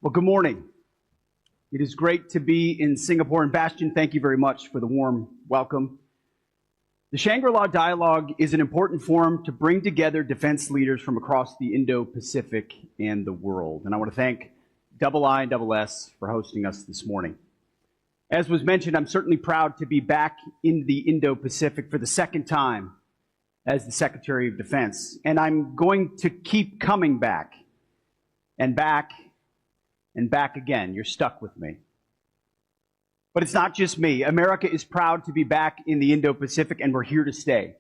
Well, good morning. It is great to be in Singapore. And Bastian, thank you very much for the warm welcome. The Shangri-La Dialogue is an important forum to bring together defense leaders from across the Indo-Pacific and the world. And I want to thank II and SS for hosting us this morning. As was mentioned, I'm certainly proud to be back in the Indo-Pacific for the second time as the Secretary of Defense. And I'm going to keep coming back and back and back again. You're stuck with me. But it's not just me. America is proud to be back in the Indo-Pacific, and we're here to stay.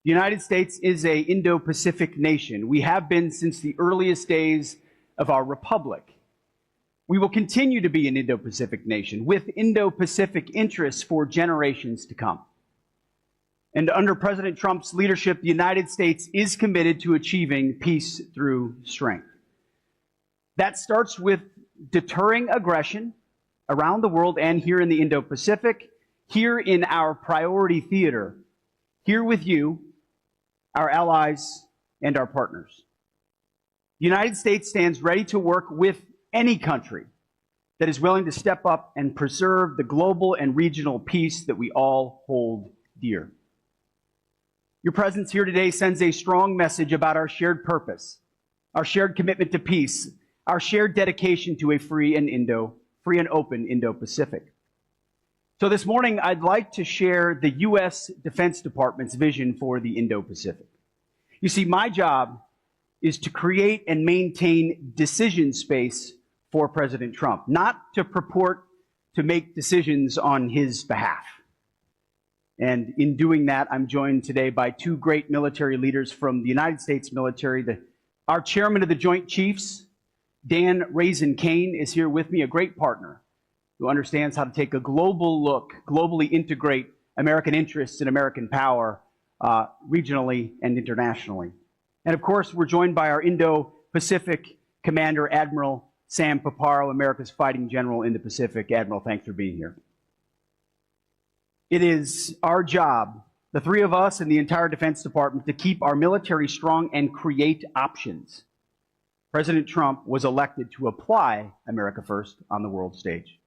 The United States is an Indo-Pacific nation. We have been since the earliest days of our republic. We will continue to be an Indo-Pacific nation with Indo-Pacific interests for generations to come. And under President Trump's leadership, the United States is committed to achieving peace through strength. That starts with deterring aggression around the world and here in the Indo-Pacific, here in our priority theater, here with you, our allies, and our partners. The United States stands ready to work with any country that is willing to step up and preserve the global and regional peace that we all hold dear. Your presence here today sends a strong message about our shared purpose, our shared commitment to peace, our shared dedication to a free and open Indo-Pacific. So this morning, I'd like to share the U.S. Defense Department's vision for the Indo-Pacific. You see, my job is to create and maintain decision space for President Trump, not to purport to make decisions on his behalf. And in doing that, I'm joined today by two great military leaders from the United States military. Our chairman of the Joint Chiefs, Dan Raisin Kane, is here with me, a great partner who understands how to take a global look, globally integrate American interests and American power regionally and internationally. And of course, we're joined by our Indo-Pacific Commander, Admiral Sam Paparo, America's fighting general in the Pacific. Admiral, thanks for being here. It is our job, the three of us and the entire Defense Department, to keep our military strong and create options. President Trump was elected to apply America First on the world stage.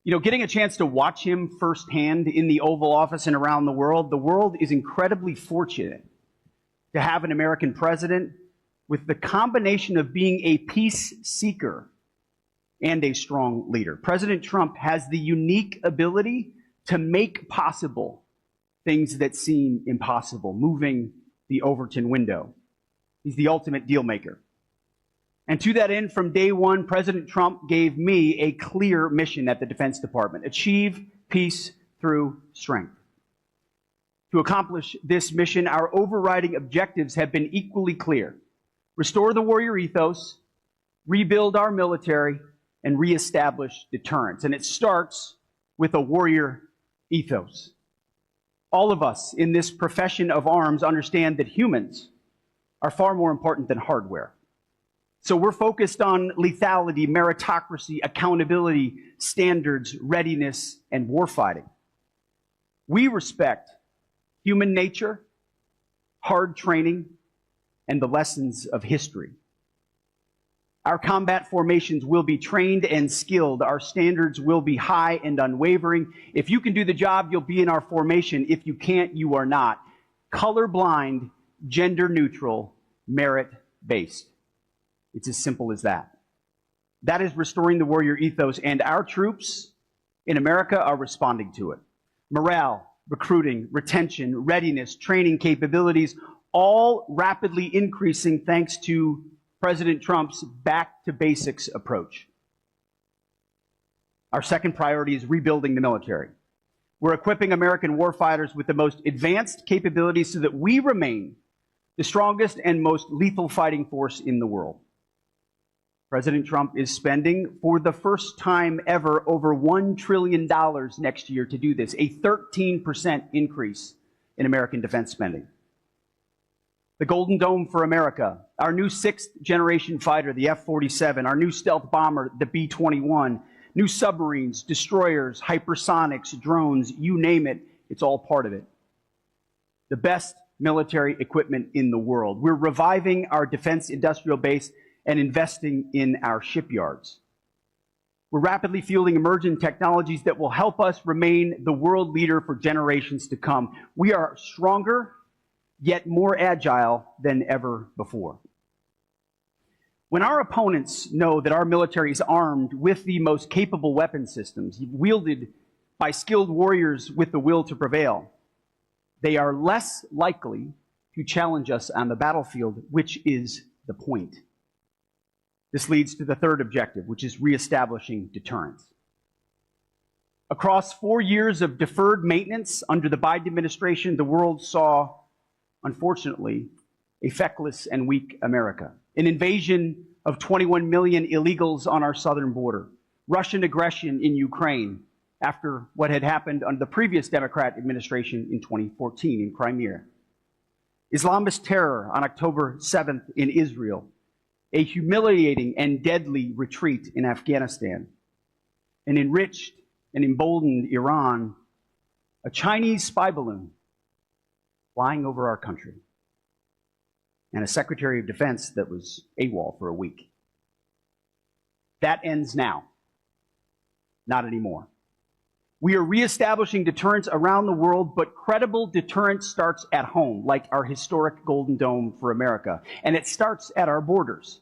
You know, getting a chance to watch him firsthand in the Oval Office and around the world is incredibly fortunate to have an American president with the combination of being a peace seeker and a strong leader. President Trump has the unique ability to make possible things that seem impossible, moving the Overton window. He's the ultimate deal maker. And to that end, from day one, President Trump gave me a clear mission at the Defense Department: achieve peace through strength. To accomplish this mission, our overriding objectives have been equally clear: restore the warrior ethos, rebuild our military, and reestablish deterrence. And it starts with a warrior ethos. All of us in this profession of arms understand that humans are far more important than hardware. So we're focused on lethality, meritocracy, accountability, standards, readiness, and warfighting. We respect human nature, hard training, and the lessons of history. Our combat formations will be trained and skilled. Our standards will be high and unwavering. If you can do the job, you'll be in our formation. If you can't, you are not. Colorblind, gender neutral, merit-based. It's as simple as that. That is restoring the warrior ethos, and our troops in America are responding to it. Morale, recruiting, retention, readiness, training capabilities, all rapidly increasing thanks to President Trump's back-to-basics approach. Our second priority is rebuilding the military. We're equipping American warfighters with the most advanced capabilities so that we remain the strongest and most lethal fighting force in the world. President Trump is spending, for the first time ever, over $1 trillion next year to do this, a 13% increase in American defense spending. The Golden Dome for America, our new sixth-generation fighter, the F-47, our new stealth bomber, the B-21, new submarines, destroyers, hypersonics, drones, you name it, it's all part of it. The best military equipment in the world. We're reviving our defense industrial base and investing in our shipyards. We're rapidly fielding emerging technologies that will help us remain the world leader for generations to come. We are stronger, yet more agile than ever before. When our opponents know that our military is armed with the most capable weapon systems, wielded by skilled warriors with the will to prevail, they are less likely to challenge us on the battlefield, which is the point. This leads to the third objective, which is reestablishing deterrence. Across 4 years of deferred maintenance under the Biden administration, the world saw, unfortunately, a feckless and weak America. An invasion of 21 million illegals on our southern border. Russian aggression in Ukraine after what had happened under the previous Democrat administration in 2014 in Crimea. Islamist terror on October 7th in Israel. A humiliating and deadly retreat in Afghanistan. An enriched and emboldened Iran. A Chinese spy balloon flying over our country. And a Secretary of Defense that was AWOL for a week. That ends now. Not anymore. We are reestablishing deterrence around the world, but credible deterrence starts at home, like our historic Golden Dome for America. And it starts at our borders.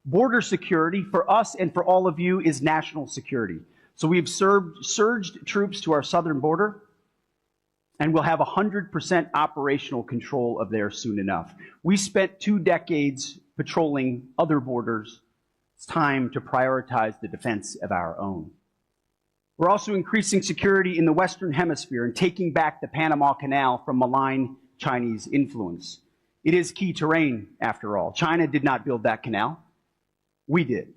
Border security for us and for all of you is national security. So we've surged troops to our southern border, and we'll have 100% operational control of there soon enough. We spent 2 decades patrolling other borders. It's time to prioritize the defense of our own. We're also increasing security in the Western Hemisphere and taking back the Panama Canal from malign Chinese influence. It is key terrain, after all. China did not build that canal. We did.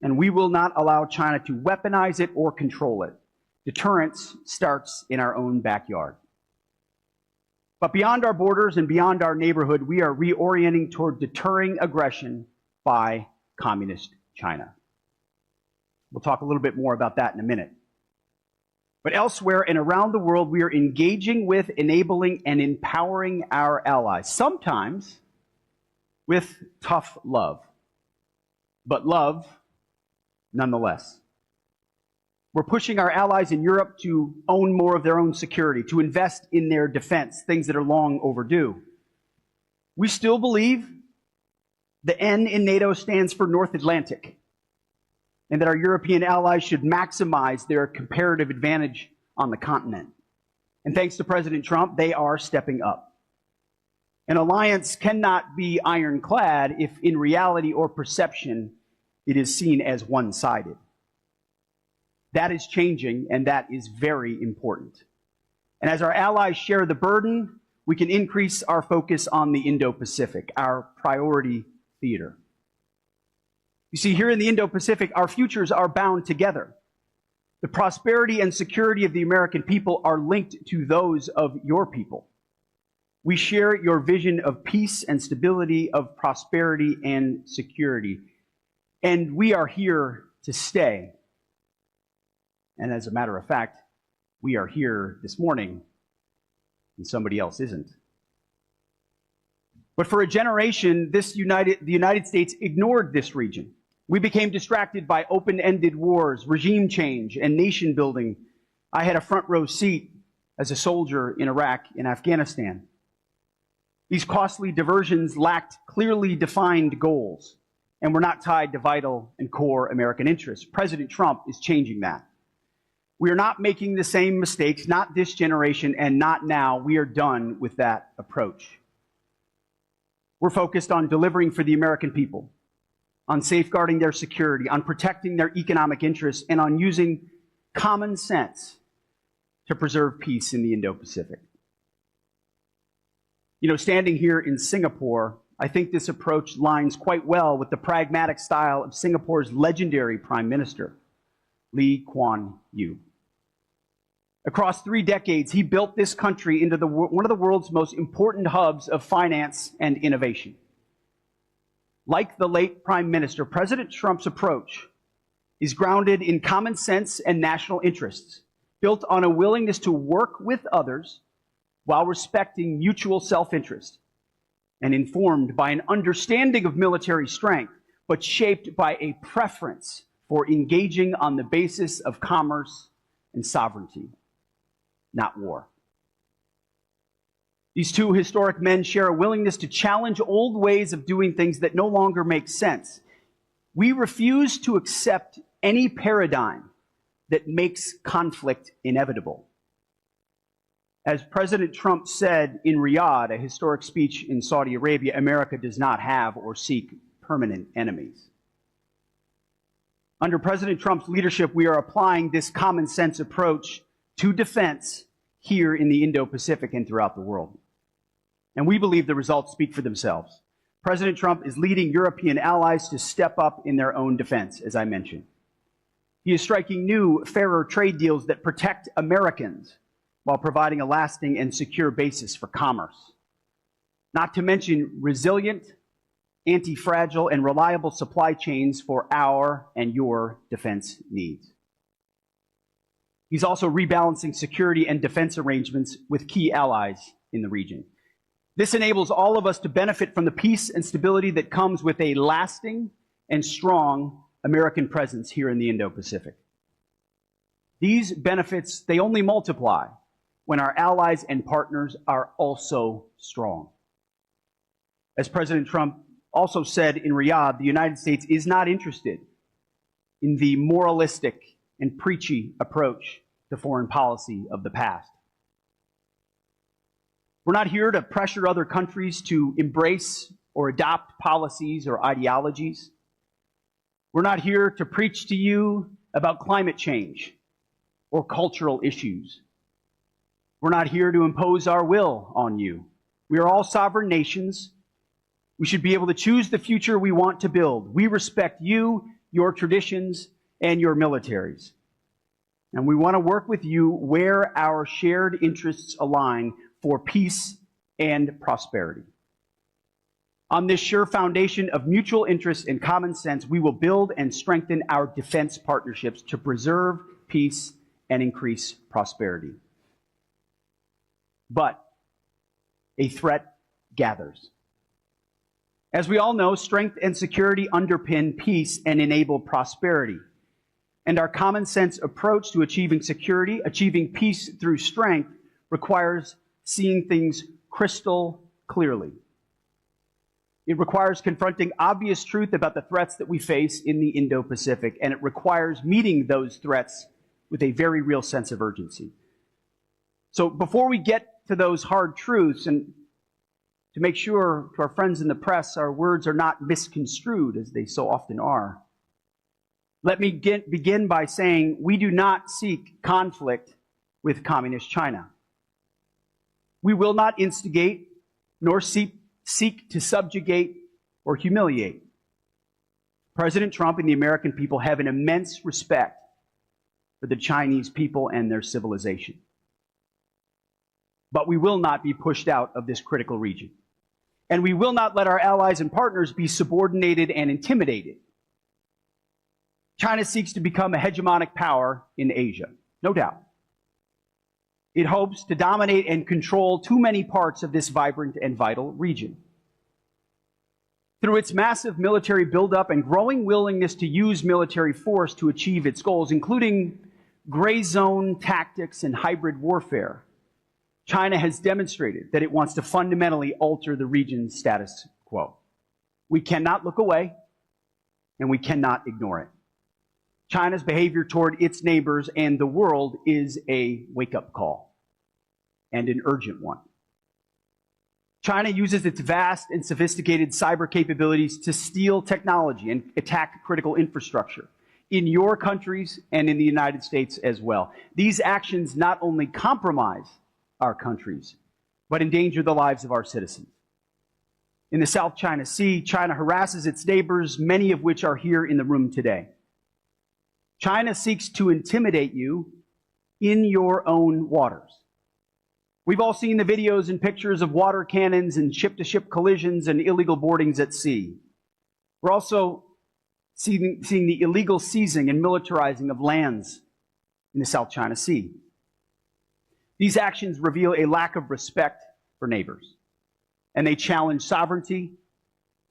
And we will not allow China to weaponize it or control it. Deterrence starts in our own backyard. But beyond our borders and beyond our neighborhood, we are reorienting toward deterring aggression by communist China. We'll talk a little bit more about that in a minute. But elsewhere and around the world, we are engaging with, enabling, and empowering our allies, sometimes with tough love, but love nonetheless. We're pushing our allies in Europe to own more of their own security, to invest in their defense, things that are long overdue. We still believe the N in NATO stands for North Atlantic, and that our European allies should maximize their comparative advantage on the continent. And thanks to President Trump, they are stepping up. An alliance cannot be ironclad if in reality or perception it is seen as one-sided. That is changing, and that is very important. And as our allies share the burden, we can increase our focus on the Indo-Pacific, our priority theater. You see, here in the Indo-Pacific, our futures are bound together. The prosperity and security of the American people are linked to those of your people. We share your vision of peace and stability, of prosperity and security. And we are here to stay. And as a matter of fact, we are here this morning, and somebody else isn't. But for a generation, the United States ignored this region. We became distracted by open-ended wars, regime change, and nation building. I had a front row seat as a soldier in Iraq and Afghanistan. These costly diversions lacked clearly defined goals and were not tied to vital and core American interests. President Trump is changing that. We are not making the same mistakes, not this generation and not now. We are done with that approach. We're focused on delivering for the American people, on safeguarding their security, on protecting their economic interests, and on using common sense to preserve peace in the Indo-Pacific. You know, standing here in Singapore, I think this approach lines quite well with the pragmatic style of Singapore's legendary Prime Minister, Lee Kuan Yew. Across 3 decades, he built this country into one of the world's most important hubs of finance and innovation. Like the late Prime Minister, President Trump's approach is grounded in common sense and national interests, built on a willingness to work with others while respecting mutual self-interest, and informed by an understanding of military strength, but shaped by a preference for engaging on the basis of commerce and sovereignty, not war. These two historic men share a willingness to challenge old ways of doing things that no longer make sense. We refuse to accept any paradigm that makes conflict inevitable. As President Trump said in Riyadh, a historic speech in Saudi Arabia, America does not have or seek permanent enemies. Under President Trump's leadership, we are applying this common sense approach to defense here in the Indo-Pacific and throughout the world. And we believe the results speak for themselves. President Trump is leading European allies to step up in their own defense, as I mentioned. He is striking new, fairer trade deals that protect Americans while providing a lasting and secure basis for commerce. Not to mention resilient, anti-fragile, and reliable supply chains for our and your defense needs. He's also rebalancing security and defense arrangements with key allies in the region. This enables all of us to benefit from the peace and stability that comes with a lasting and strong American presence here in the Indo-Pacific. These benefits, they only multiply when our allies and partners are also strong. As President Trump also said in Riyadh, the United States is not interested in the moralistic and preachy approach to foreign policy of the past. We're not here to pressure other countries to embrace or adopt policies or ideologies. We're not here to preach to you about climate change or cultural issues. We're not here to impose our will on you. We are all sovereign nations. We should be able to choose the future we want to build. We respect you, your traditions, and your militaries. And we want to work with you where our shared interests align for peace and prosperity. On this sure foundation of mutual interest and common sense, we will build and strengthen our defense partnerships to preserve peace and increase prosperity. But a threat gathers. As we all know, strength and security underpin peace and enable prosperity. And our common sense approach to achieving security, achieving peace through strength, requires seeing things crystal clearly. It requires confronting obvious truth about the threats that we face in the Indo-Pacific, and it requires meeting those threats with a very real sense of urgency. So before we get to those hard truths, and to make sure to our friends in the press our words are not misconstrued as they so often are, let me begin by saying we do not seek conflict with Communist China. We will not instigate nor seek to subjugate or humiliate. President Trump and the American people have an immense respect for the Chinese people and their civilization. But we will not be pushed out of this critical region. And we will not let our allies and partners be subordinated and intimidated. China seeks to become a hegemonic power in Asia, no doubt. It hopes to dominate and control too many parts of this vibrant and vital region. Through its massive military buildup and growing willingness to use military force to achieve its goals, including gray zone tactics and hybrid warfare, China has demonstrated that it wants to fundamentally alter the region's status quo. We cannot look away, and we cannot ignore it. China's behavior toward its neighbors and the world is a wake-up call, and an urgent one. China uses its vast and sophisticated cyber capabilities to steal technology and attack critical infrastructure in your countries and in the United States as well. These actions not only compromise our countries, but endanger the lives of our citizens. In the South China Sea, China harasses its neighbors, many of which are here in the room today. China seeks to intimidate you in your own waters. We've all seen the videos and pictures of water cannons and ship-to-ship collisions and illegal boardings at sea. We're also seeing the illegal seizing and militarizing of lands in the South China Sea. These actions reveal a lack of respect for neighbors, and they challenge sovereignty,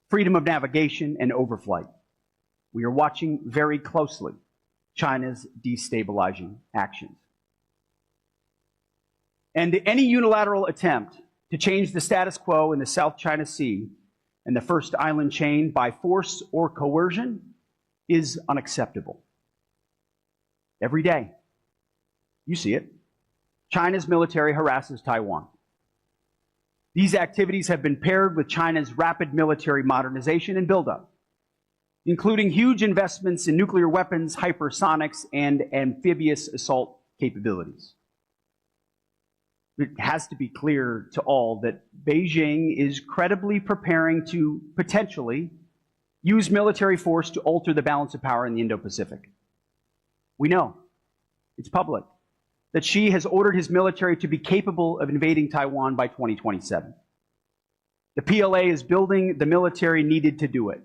freedom of navigation, and overflight. we are watching very closely China's destabilizing actions. And any unilateral attempt to change the status quo in the South China Sea and the first island chain by force or coercion is unacceptable. Every day, you see it, China's military harasses Taiwan. These activities have been paired with China's rapid military modernization and buildup, including huge investments in nuclear weapons, hypersonics, and amphibious assault capabilities. It has to be clear to all that Beijing is credibly preparing to potentially use military force to alter the balance of power in the Indo-Pacific. We know, it's public, that Xi has ordered his military to be capable of invading Taiwan by 2027. The PLA is building the military needed to do it,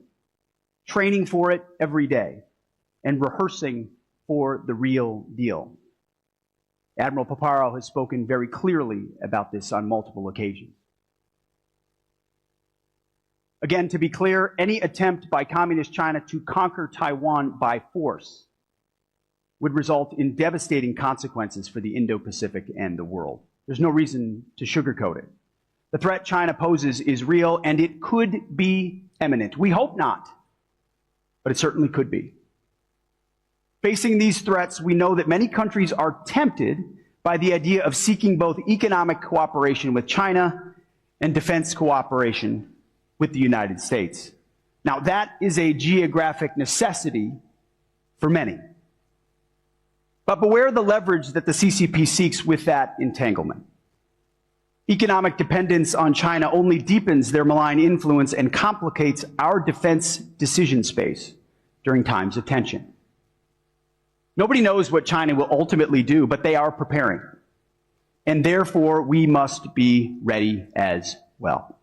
training for it every day, and rehearsing for the real deal. Admiral Paparo has spoken very clearly about this on multiple occasions. Again, to be clear, any attempt by Communist China to conquer Taiwan by force would result in devastating consequences for the Indo-Pacific and the world. There's no reason to sugarcoat it. The threat China poses is real, and it could be imminent. We hope not, but it certainly could be. Facing these threats, we know that many countries are tempted by the idea of seeking both economic cooperation with China and defense cooperation with the United States. Now, that is a geographic necessity for many. But beware the leverage that the CCP seeks with that entanglement. Economic dependence on China only deepens their malign influence and complicates our defense decision space during times of tension. Nobody knows what China will ultimately do, but they are preparing. And therefore, we must be ready as well.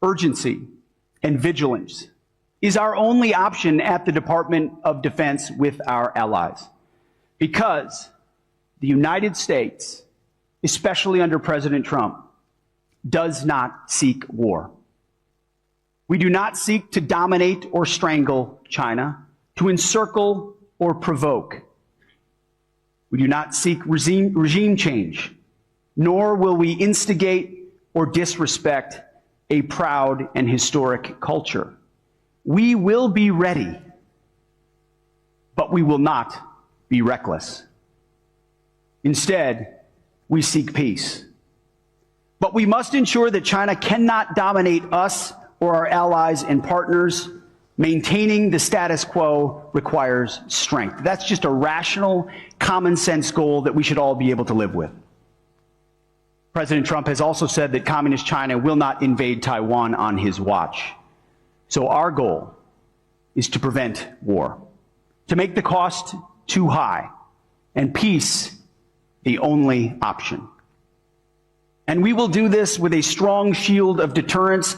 Urgency and vigilance is our only option at the Department of Defense with our allies, because the United States, especially under President Trump, does not seek war. We do not seek to dominate or strangle China, to encircle or provoke. We do not seek regime change, nor will we instigate or disrespect a proud and historic culture. We will be ready, but we will not be reckless. Instead, we seek peace. But we must ensure that China cannot dominate us or our allies and partners. Maintaining the status quo requires strength. That's just a rational, common sense goal that we should all be able to live with. President Trump has also said that Communist China will not invade Taiwan on his watch. So our goal is to prevent war, to make the cost too high, and peace the only option. And we will do this with a strong shield of deterrence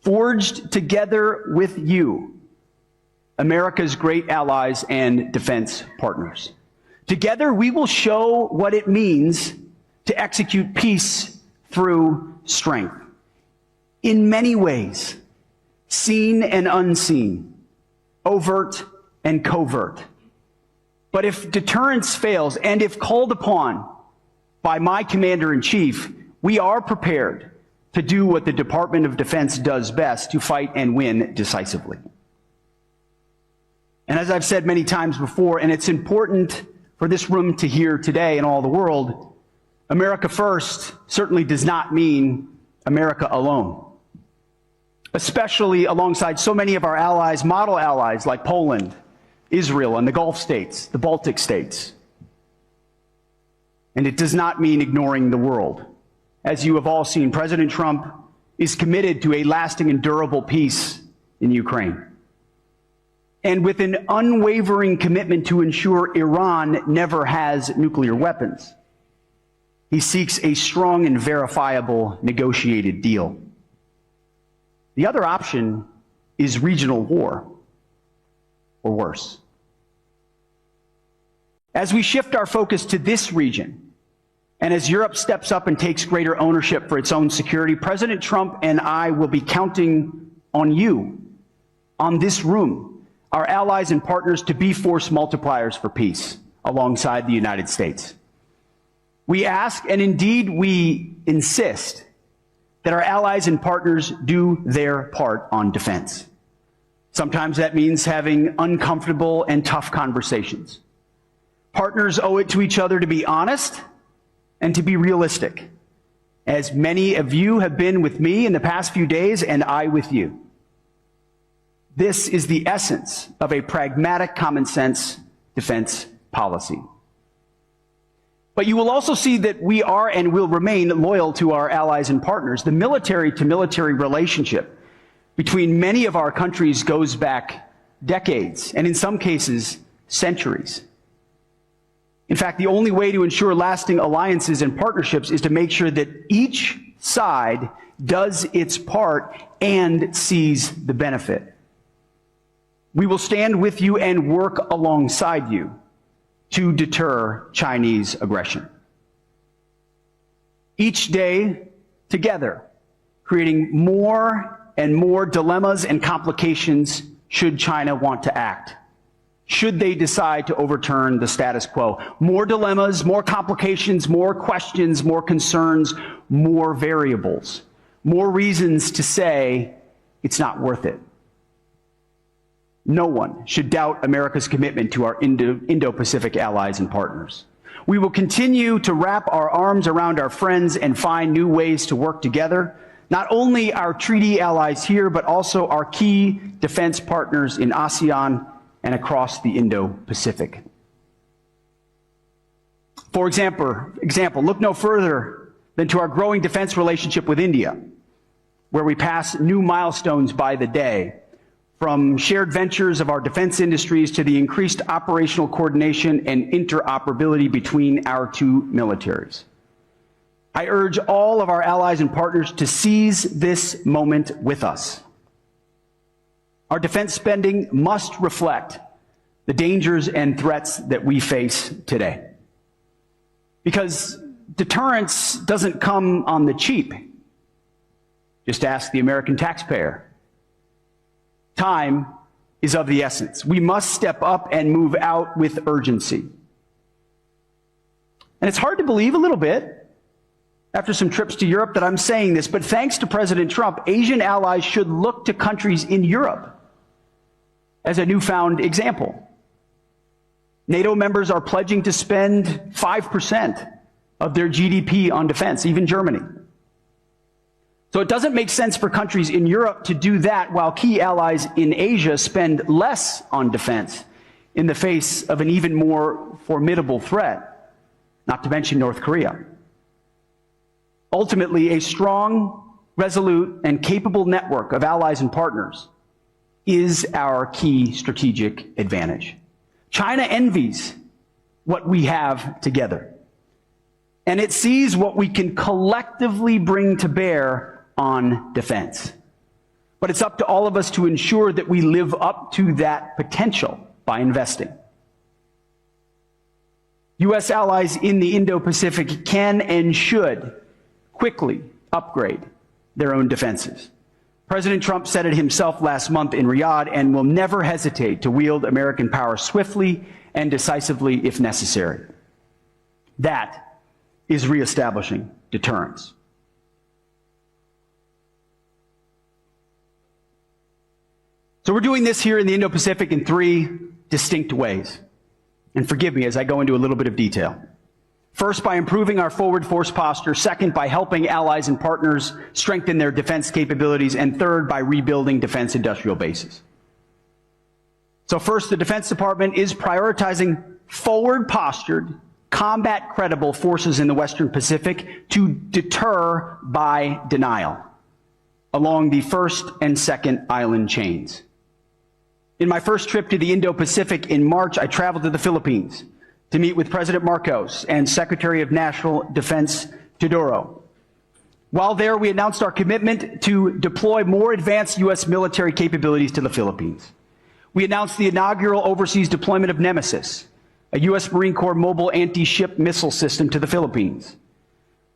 forged together with you, America's great allies and defense partners. Together, we will show what it means to execute peace through strength. In many ways, seen and unseen, overt and covert. But if deterrence fails, and if called upon by my Commander-in-Chief, we are prepared to do what the Department of Defense does best, to fight and win decisively. And as I've said many times before, and it's important for this room to hear today and all the world, America first certainly does not mean America alone. Especially alongside so many of our allies, model allies like Poland, Israel, and the Gulf states, the Baltic states. And it does not mean ignoring the world. As you have all seen, President Trump is committed to a lasting and durable peace in Ukraine. And with an unwavering commitment to ensure Iran never has nuclear weapons, he seeks a strong and verifiable negotiated deal. The other option is regional war, or worse. As we shift our focus to this region, and as Europe steps up and takes greater ownership for its own security, President Trump and I will be counting on you, on this room, our allies and partners, to be force multipliers for peace alongside the United States. We ask, and indeed we insist, that our allies and partners do their part on defense. Sometimes that means having uncomfortable and tough conversations. Partners owe it to each other to be honest and to be realistic, as many of you have been with me in the past few days, and I with you. This is the essence of a pragmatic, common-sense defense policy. But you will also see that we are and will remain loyal to our allies and partners. The military-to-military relationship between many of our countries goes back decades, and in some cases, centuries. In fact, the only way to ensure lasting alliances and partnerships is to make sure that each side does its part and sees the benefit. We will stand with you and work alongside you to deter Chinese aggression. Each day, together, creating more and more dilemmas and complications should China want to act, should they decide to overturn the status quo. More dilemmas, more complications, more questions, more concerns, more variables, more reasons to say it's not worth it. No one should doubt America's commitment to our Indo-Pacific allies and partners. We will continue to wrap our arms around our friends and find new ways to work together, not only our treaty allies here, but also our key defense partners in ASEAN and across the Indo-Pacific. For example, look no further than to our growing defense relationship with India, where we pass new milestones by the day, from shared ventures of our defense industries to the increased operational coordination and interoperability between our two militaries. I urge all of our allies and partners to seize this moment with us. Our defense spending must reflect the dangers and threats that we face today. Because deterrence doesn't come on the cheap. Just ask the American taxpayer. Time is of the essence. We must step up and move out with urgency. And it's hard to believe a little bit, after some trips to Europe, that I'm saying this, but thanks to President Trump, Asian allies should look to countries in Europe as a newfound example. NATO members are pledging to spend 5% of their GDP on defense, even Germany. So it doesn't make sense for countries in Europe to do that while key allies in Asia spend less on defense in the face of an even more formidable threat, not to mention North Korea. Ultimately, a strong, resolute, and capable network of allies and partners is our key strategic advantage. China envies what we have together, and it sees what we can collectively bring to bear on defense. But it's up to all of us to ensure that we live up to that potential by investing. U.S. allies in the Indo-Pacific can and should quickly upgrade their own defenses. President Trump said it himself last month in Riyadh and will never hesitate to wield American power swiftly and decisively if necessary. That is reestablishing deterrence. So we're doing this here in the Indo-Pacific in three distinct ways. And forgive me as I go into a little bit of detail. First, by improving our forward force posture. Second, by helping allies and partners strengthen their defense capabilities. And third, by rebuilding defense industrial bases. So first, the Defense Department is prioritizing forward-postured, combat-credible forces in the Western Pacific to deter by denial along the first and second island chains. In my first trip to the Indo-Pacific in March, I traveled to the Philippines to meet with President Marcos and Secretary of National Defense Teodoro. While there, we announced our commitment to deploy more advanced U.S. military capabilities to the Philippines. We announced the inaugural overseas deployment of Nemesis, a U.S. Marine Corps mobile anti-ship missile system, to the Philippines.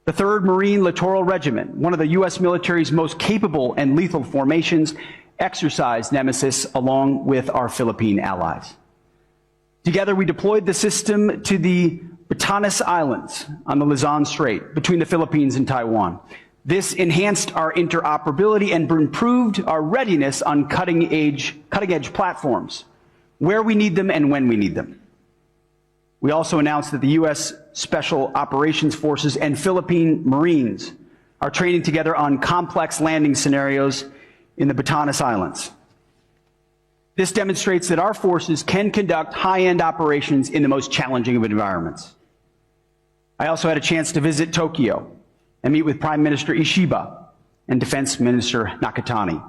The 3rd Marine Littoral Regiment, one of the U.S. military's most capable and lethal formations, exercised Nemesis along with our Philippine allies. Together, we deployed the system to the Batanes Islands on the Luzon Strait between the Philippines and Taiwan. This enhanced our interoperability and improved our readiness on cutting-edge platforms, where we need them and when we need them. We also announced that the U.S. Special Operations Forces and Philippine Marines are training together on complex landing scenarios in the Batanes Islands. This demonstrates that our forces can conduct high-end operations in the most challenging of environments. I also had a chance to visit Tokyo and meet with Prime Minister Ishiba and Defense Minister Nakatani.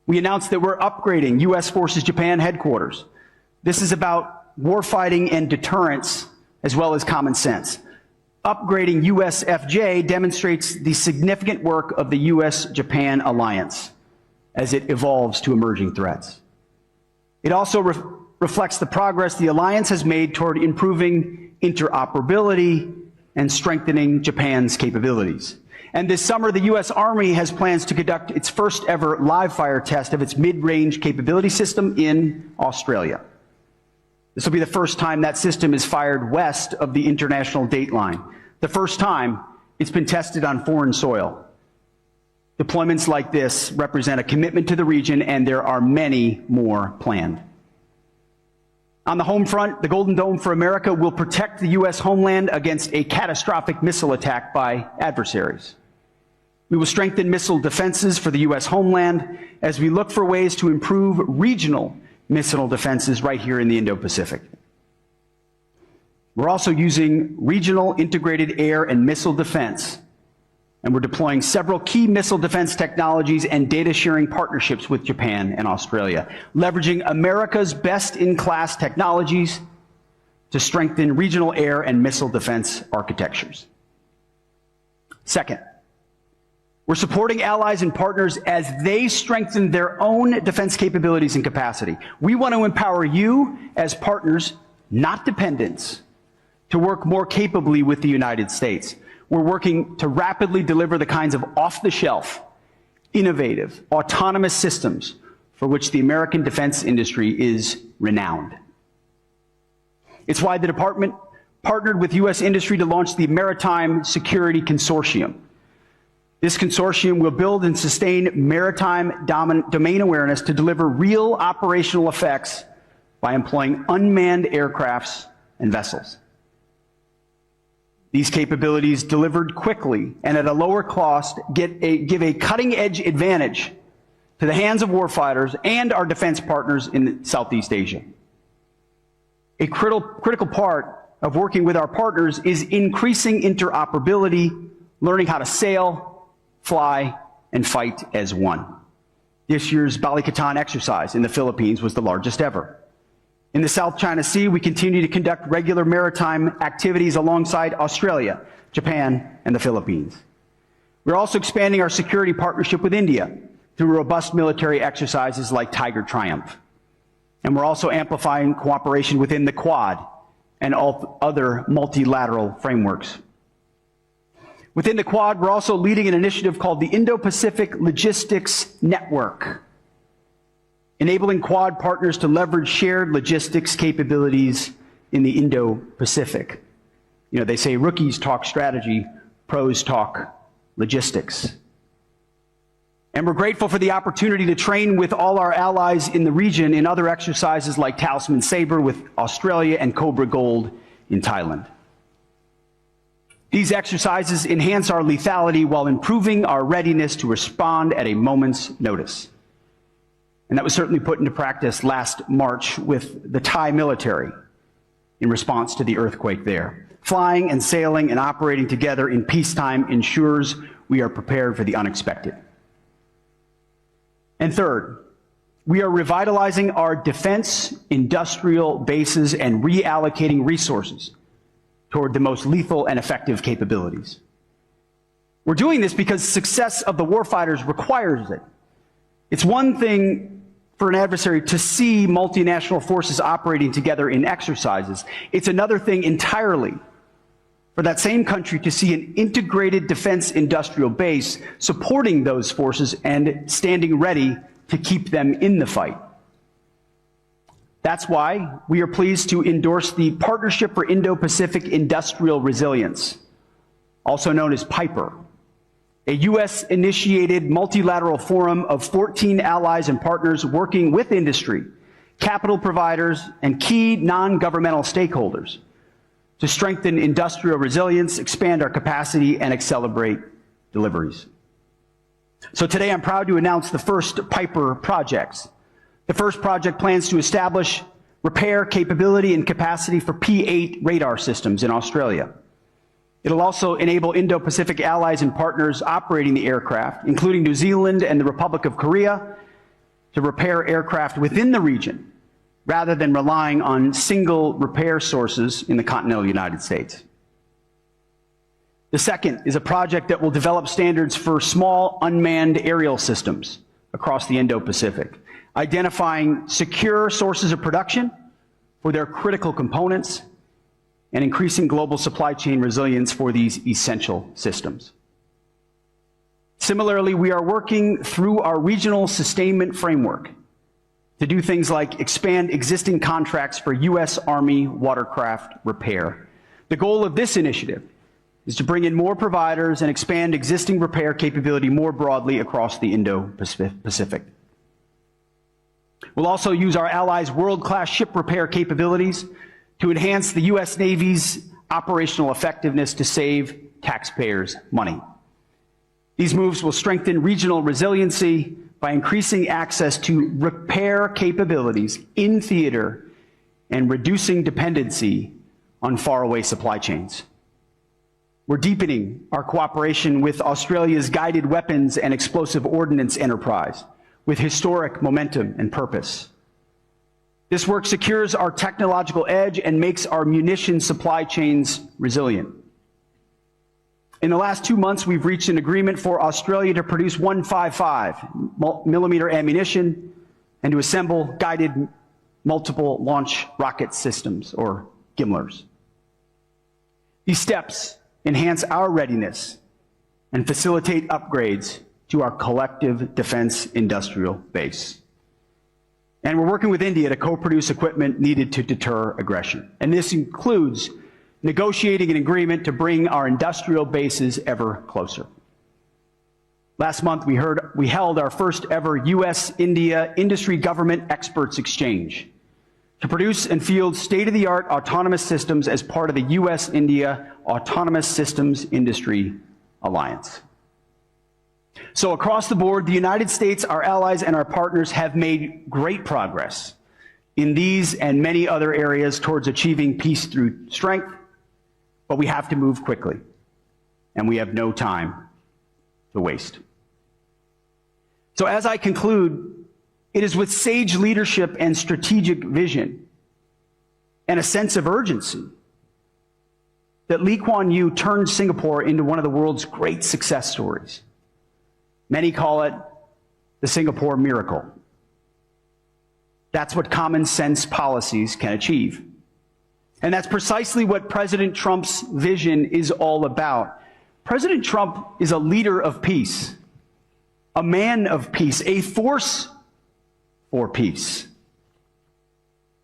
We announced that we're upgrading U.S. Forces Japan headquarters. This is about warfighting and deterrence, as well as common sense. Upgrading USFJ demonstrates the significant work of the U.S.-Japan alliance as it evolves to emerging threats. It also reflects the progress the alliance has made toward improving interoperability and strengthening Japan's capabilities. And this summer, the U.S. Army has plans to conduct its first ever live-fire test of its mid-range capability system in Australia. This will be the first time that system is fired west of the international date line. The first time it's been tested on foreign soil. Deployments like this represent a commitment to the region, and there are many more planned. On the home front, the Golden Dome for America will protect the U.S. homeland against a catastrophic missile attack by adversaries. We will strengthen missile defenses for the U.S. homeland as we look for ways to improve regional missile defenses right here in the Indo-Pacific. We're also using regional integrated air and missile defense, and we're deploying several key missile defense technologies and data sharing partnerships with Japan and Australia, leveraging America's best-in-class technologies to strengthen regional air and missile defense architectures. Second, we're supporting allies and partners as they strengthen their own defense capabilities and capacity. We want to empower you as partners, not dependents, to work more capably with the United States. We're working to rapidly deliver the kinds of off-the-shelf, innovative, autonomous systems for which the American defense industry is renowned. It's why the department partnered with U.S. industry to launch the Maritime Security Consortium. This consortium will build and sustain maritime domain awareness to deliver real operational effects by employing unmanned aircrafts and vessels. These capabilities, delivered quickly and at a lower cost, give a cutting-edge advantage to the hands of warfighters and our defense partners in Southeast Asia. A critical part of working with our partners is increasing interoperability, learning how to sail, fly, and fight as one. This year's Balikatan exercise in the Philippines was the largest ever. In the South China Sea, we continue to conduct regular maritime activities alongside Australia, Japan, and the Philippines. We're also expanding our security partnership with India through robust military exercises like Tiger Triumph. And we're also amplifying cooperation within the Quad and all other multilateral frameworks. Within the Quad, we're also leading an initiative called the Indo-Pacific Logistics Network, enabling Quad partners to leverage shared logistics capabilities in the Indo-Pacific. You know, they say rookies talk strategy, pros talk logistics. And we're grateful for the opportunity to train with all our allies in the region in other exercises like Talisman Sabre with Australia and Cobra Gold in Thailand. These exercises enhance our lethality while improving our readiness to respond at a moment's notice. And that was certainly put into practice last March with the Thai military in response to the earthquake there. Flying and sailing and operating together in peacetime ensures we are prepared for the unexpected. And third, we are revitalizing our defense industrial bases and reallocating resources toward the most lethal and effective capabilities. We're doing this because success of the warfighters requires it. It's one thing for an adversary to see multinational forces operating together in exercises. It's another thing entirely for that same country to see an integrated defense industrial base supporting those forces and standing ready to keep them in the fight. That's why we are pleased to endorse the Partnership for Indo-Pacific Industrial Resilience, also known as PIPER, a U.S.-initiated multilateral forum of 14 allies and partners working with industry, capital providers, and key non-governmental stakeholders to strengthen industrial resilience, expand our capacity, and accelerate deliveries. So today I'm proud to announce the first PIPER projects. The first project plans to establish repair capability and capacity for P-8 radar systems in Australia. It'll also enable Indo-Pacific allies and partners operating the aircraft, including New Zealand and the Republic of Korea, to repair aircraft within the region, rather than relying on single repair sources in the continental United States. The second is a project that will develop standards for small unmanned aerial systems across the Indo-Pacific, identifying secure sources of production for their critical components and increasing global supply chain resilience for these essential systems. Similarly, we are working through our regional sustainment framework to do things like expand existing contracts for U.S. Army watercraft repair. The goal of this initiative is to bring in more providers and expand existing repair capability more broadly across the Indo-Pacific. We'll also use our allies' world-class ship repair capabilities to enhance the U.S. Navy's operational effectiveness to save taxpayers money. These moves will strengthen regional resiliency by increasing access to repair capabilities in theater and reducing dependency on faraway supply chains. We're deepening our cooperation with Australia's Guided Weapons and Explosive Ordnance Enterprise with historic momentum and purpose. This work secures our technological edge and makes our munition supply chains resilient. In the last 2 months, we've reached an agreement for Australia to produce 155 millimeter ammunition and to assemble guided multiple launch rocket systems, or GMLRS. These steps enhance our readiness and facilitate upgrades to our collective defense industrial base. And we're working with India to co-produce equipment needed to deter aggression. And this includes negotiating an agreement to bring our industrial bases ever closer. Last month, we held our first ever U.S.-India Industry Government Experts Exchange to produce and field state-of-the-art autonomous systems as part of the U.S.-India Autonomous Systems Industry Alliance. So across the board, the United States, our allies, and our partners have made great progress in these and many other areas towards achieving peace through strength, but we have to move quickly, and we have no time to waste. So as I conclude, it is with sage leadership and strategic vision and a sense of urgency that Lee Kuan Yew turned Singapore into one of the world's great success stories. Many call it the Singapore miracle. That's what common sense policies can achieve. And that's precisely what President Trump's vision is all about. President Trump is a leader of peace, a man of peace, a force for peace.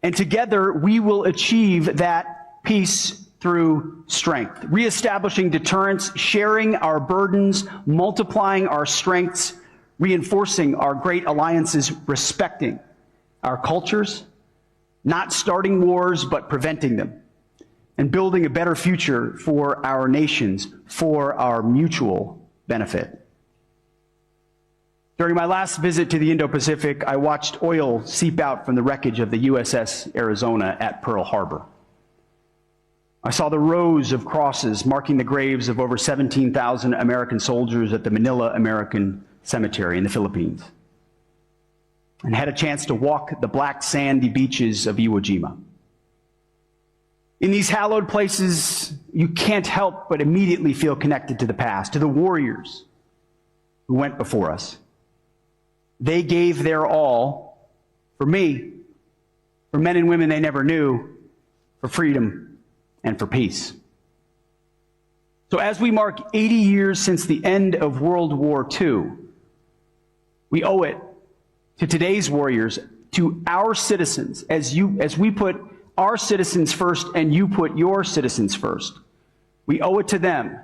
And together we will achieve that peace through strength, reestablishing deterrence, sharing our burdens, multiplying our strengths, reinforcing our great alliances, respecting our cultures, not starting wars but preventing them, and building a better future for our nations for our mutual benefit. During my last visit to the Indo-Pacific, I watched oil seep out from the wreckage of the USS Arizona at Pearl Harbor. I saw the rows of crosses marking the graves of over 17,000 American soldiers at the Manila American Cemetery in the Philippines, and had a chance to walk the black sandy beaches of Iwo Jima. In these hallowed places, you can't help but immediately feel connected to the past, to the warriors who went before us. They gave their all for me, for men and women they never knew, for freedom and for peace. So as we mark 80 years since the end of World War II, we owe it to today's warriors, to our citizens, as we put our citizens first and you put your citizens first. We owe it to them,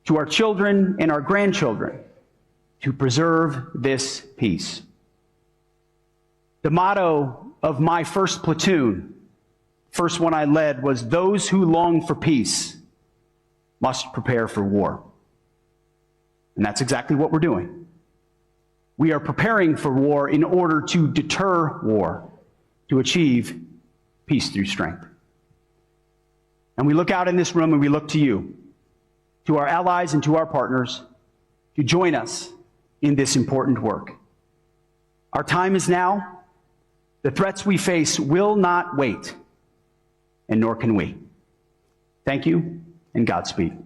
to our children and our grandchildren, to preserve this peace. The motto of my first platoon, first one I led, was those who long for peace must prepare for war. And that's exactly what we're doing. We are preparing for war in order to deter war, to achieve peace through strength. And we look out in this room and we look to you, to our allies and to our partners, to join us in this important work. Our time is now. The threats we face will not wait, and nor can we. Thank you, and Godspeed.